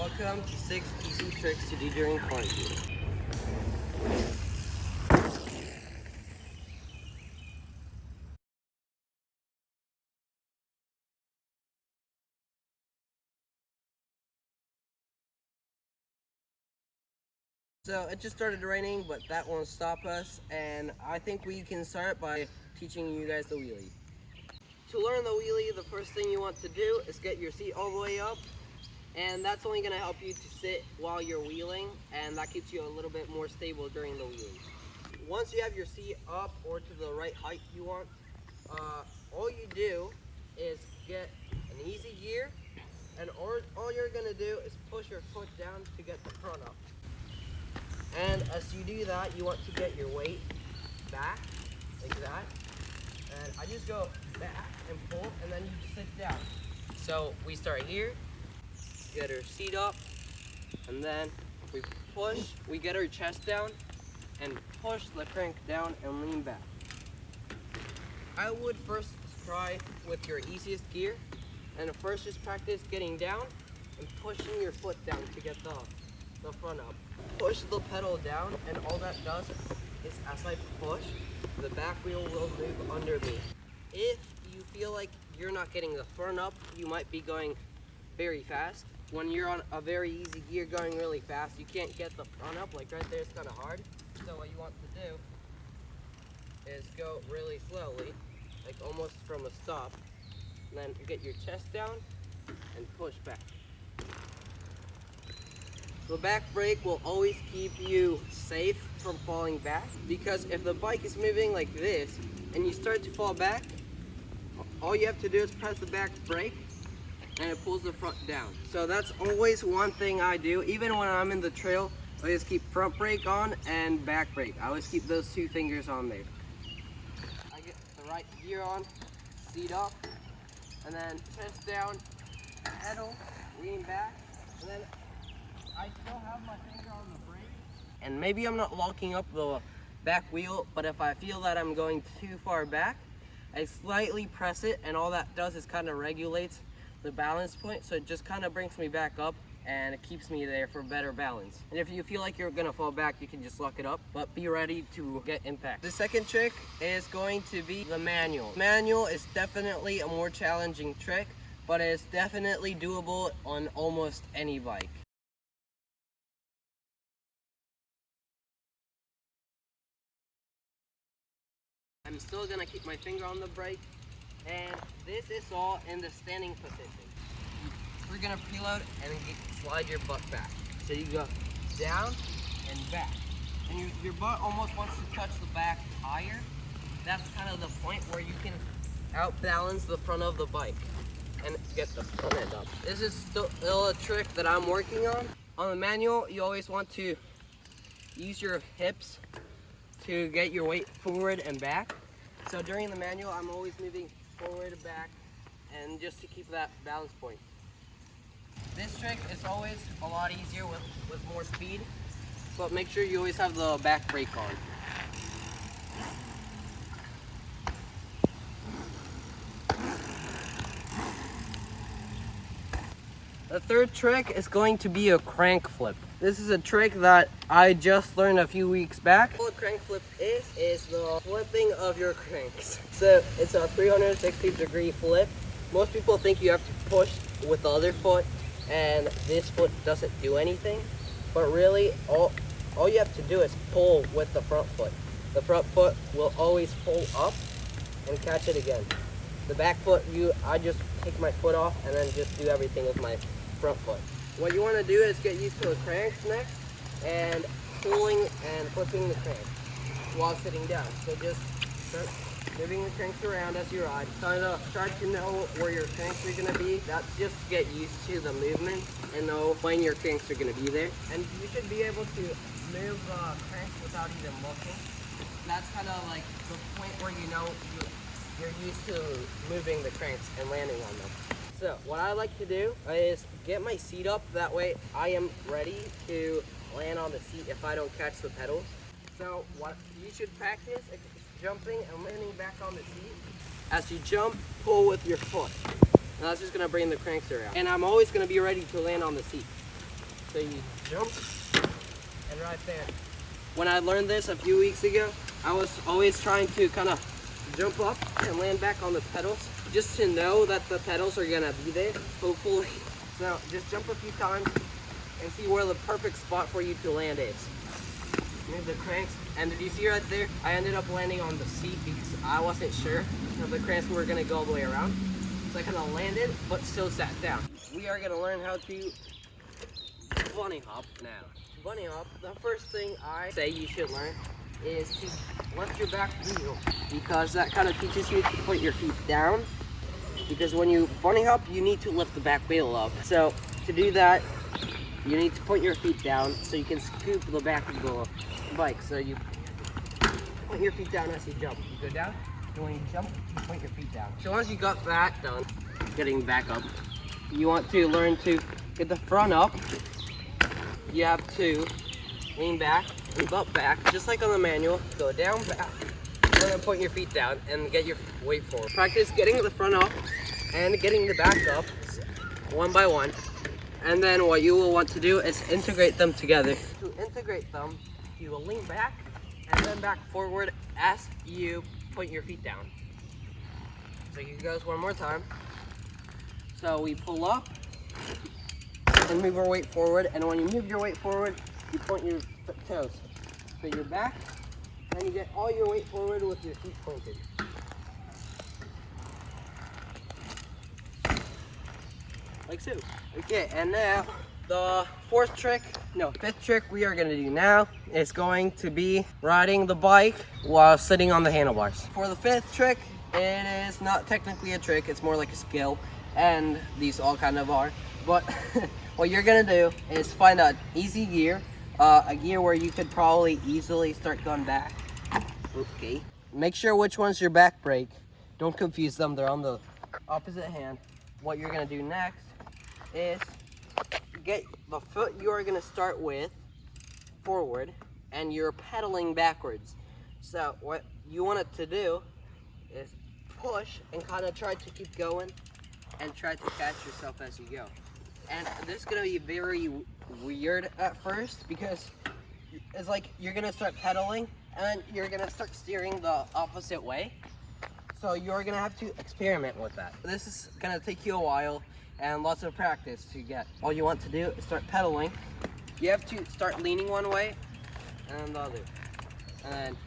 Welcome to 6 easy tricks to do during quarantine. So it just started raining, but that won't stop us, and I think we can start by teaching you guys the wheelie. To learn the wheelie, the first thing you want to do is get your seat all the way up, and that's only going to help you to sit while you're wheeling, and that keeps you a little bit more stable during the wheelie. Once you have your seat up or to the right height you want, all you do is get an easy gear, and all you're going to do is push your foot down to get the front up. And as you do that, you want to get your weight back, like that. And I just go back and pull, and then you sit down. So we start here, get our seat up, and then we push, we get our chest down, and push the crank down and lean back. I would first try with your easiest gear, and first just practice getting down and pushing your foot down to get the front up. Push the pedal down, and all that does is as I push, the back wheel will move under me. If you feel like you're not getting the front up, you might be going very fast. When you're on a very easy gear going really fast, you can't get the front up, like right there, it's kind of hard. So what you want to do is go really slowly, like almost from a stop, and then get your chest down and push back. The back brake will always keep you safe from falling back, because if the bike is moving like this and you start to fall back, all you have to do is press the back brake and it pulls the front down. So that's always one thing I do. Even when I'm in the trail, I just keep front brake on and back brake. I always keep those two fingers on there. I get the right gear on, seat up, and then chest down, pedal, lean back, and then I still have my finger on the brake. And maybe I'm not locking up the back wheel, but if I feel that I'm going too far back, I slightly press it, and all that does is kind of regulates the balance point, so it just kind of brings me back up and it keeps me there for better balance. And if you feel like you're gonna fall back, you can just lock it up, but be ready to get impact. The second trick is going to be the manual. Manual is definitely a more challenging trick, but it's definitely doable on almost any bike. I'm still gonna keep my finger on the brake, and this is all in the standing position. We're gonna preload and then slide your butt back. So you go down and back. And your butt almost wants to touch the back tire. That's kind of the point where you can outbalance the front of the bike and get the front end up. This is still a trick that I'm working on. On the manual, you always want to use your hips to get your weight forward and back. So during the manual, I'm always moving forward and back, and just to keep that balance point. This trick is always a lot easier with more speed, but make sure you always have the back brake on. The third trick is going to be a crank flip. This is a trick that I just learned a few weeks back. What a crank flip is the flipping of your cranks. So it's a 360-degree flip. Most people think you have to push with the other foot and this foot doesn't do anything. But really, all you have to do is pull with the front foot. The front foot will always pull up and catch it again. The back foot, I just take my foot off and then just do everything with my front foot. What you want to do is get used to the cranks next and pulling and flipping the crank while sitting down. So just start moving the cranks around as you ride. Kind of try to know where your cranks are going to be. That's just to get used to the movement and know when your cranks are going to be there. And you should be able to move cranks without even looking. That's kind of like the point where you know you're used to moving the cranks and landing on them. So what I like to do is get my seat up, that way I am ready to land on the seat if I don't catch the pedals. So what you should practice is jumping and landing back on the seat. As you jump, pull with your foot. Now that's just gonna bring the cranks around. And I'm always gonna be ready to land on the seat. So you jump, and right there. When I learned this a few weeks ago, I was always trying to kind of jump up and land back on the pedals, just to know that the pedals are gonna be there, hopefully. So just jump a few times and see where the perfect spot for you to land is. Here's the cranks, and did you see right there? I ended up landing on the seat because I wasn't sure if the cranks were gonna go all the way around. So I kind of landed, but still sat down. We are gonna learn how to bunny hop now. Bunny hop, the first thing I say you should learn is to lift your back wheel, because that kind of teaches you to put your feet down. Because when you bunny hop, you need to lift the back wheel up. So to do that, you need to put your feet down so you can scoop the back of the bike. So you put your feet down as you jump. You go down, and when you jump, you point your feet down. So once you got that done, getting back up, you want to learn to get the front up. You have to lean back and butt back, just like on the manual. Go down, back, and then point your feet down and get your weight forward. Practice getting the front up and getting the back up one by one. And then what you will want to do is integrate them together. To integrate them, you will lean back and then back forward as you point your feet down. So you guys one more time. So we pull up and move our weight forward, and when you move your weight forward, you point your toes. So you're back, and you get all your weight forward with your feet pointed. Like so. Okay, and now the fifth trick we are gonna do now is going to be riding the bike while sitting on the handlebars. For the fifth trick, it is not technically a trick, it's more like a skill, and these all kind of are. But what you're gonna do is find an easy gear, a gear where you could probably easily start going back. Okay. Make sure which one's your back brake. Don't confuse them, they're on the opposite hand. What you're gonna do next is get the foot you are gonna start with forward, and you're pedaling backwards. So what you want it to do is push and kind of try to keep going and try to catch yourself as you go. And this is gonna be very weird at first, because it's like you're gonna start pedaling and then you're gonna start steering the opposite way. So you're gonna have to experiment with that. This is gonna take you a while and lots of practice to get. All you want to do is start pedaling. You have to start leaning one way and then the other. And then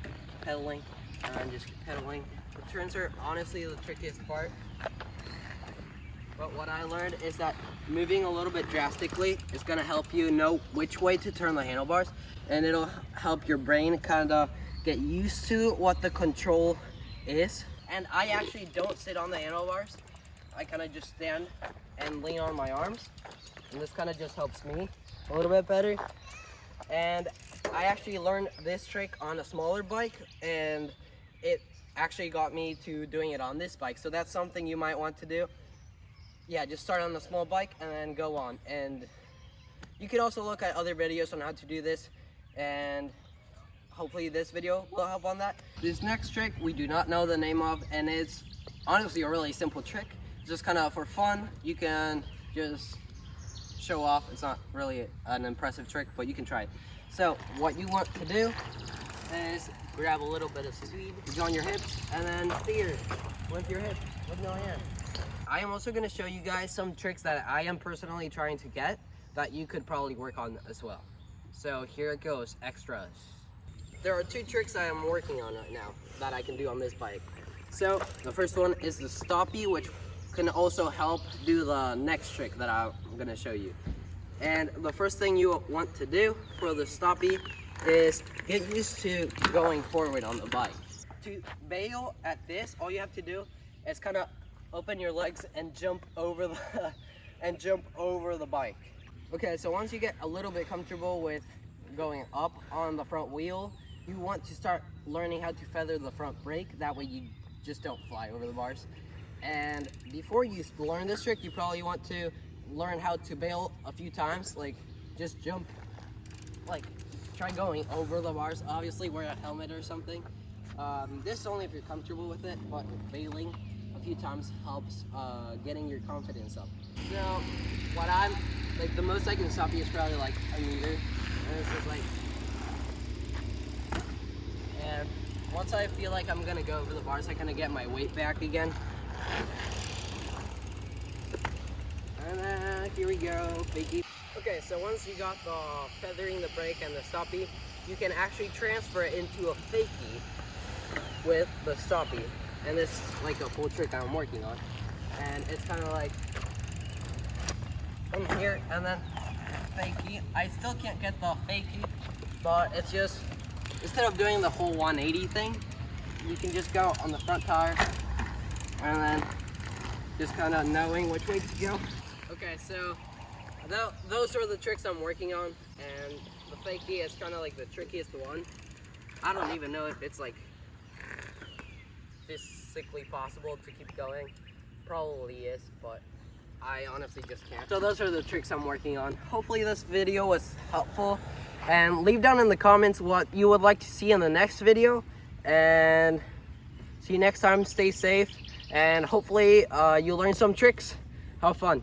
pedaling and then just pedaling. The turns are honestly the trickiest part. But what I learned is that moving a little bit drastically is gonna help you know which way to turn the handlebars, and it'll help your brain kind of get used to what the control is. And I actually don't sit on the handlebars. I kind of just stand and lean on my arms, and this kind of just helps me a little bit better. And I actually learned this trick on a smaller bike, and it actually got me to doing it on this bike. So that's something you might want to do. Yeah, just start on a small bike and then go on. And you can also look at other videos on how to do this, and hopefully this video will help on that. This next trick we do not know the name of, and it's honestly a really simple trick. Just kind of for fun. You can just show off. It's not really an impressive trick, but you can try it. So what you want to do is grab a little bit of speed, go on your hips, and then steer with your hips with no hand. I am also going to show you guys some tricks that I am personally trying to get that you could probably work on as well. So here it goes, extras. There are two tricks I am working on right now that I can do on this bike. So the first one is the stoppie, which can also help do the next trick that I'm going to show you. And the first thing you want to do for the stoppie is get used to going forward on the bike. To bail at this, all you have to do is kind of open your legs and jump over the bike. Okay, so once you get a little bit comfortable with going up on the front wheel, you want to start learning how to feather the front brake. That way you just don't fly over the bars. And before you learn this trick, you probably want to learn how to bail a few times. Like, just jump, like, try going over the bars. Obviously wear a helmet or something. This is only if you're comfortable with it, but bailing a few times helps getting your confidence up. So what I'm Like the most I can stop you is probably like a meter. And this is like, and once I feel like I'm gonna go over the bars, I kind of get my weight back again. And here we go, fakie. Okay, so once you got the feathering, the brake, and the stoppie, you can actually transfer it into a fakie with the stoppie. And this is like a full trick I'm working on. And it's kind of like in here and then fakie. I still can't get the fakie, but it's just, instead of doing the whole 180 thing, you can just go on the front tire and then just kind of knowing which way to go. Okay, so those are the tricks I'm working on, and the fakie is kind of like the trickiest one. I don't even know if it's like physically possible to keep going. Probably is, but I honestly just can't. So those are the tricks I'm working on. Hopefully this video was helpful, and leave down in the comments what you would like to see in the next video, and see you next time. Stay safe, and hopefully you learn some tricks. Have fun.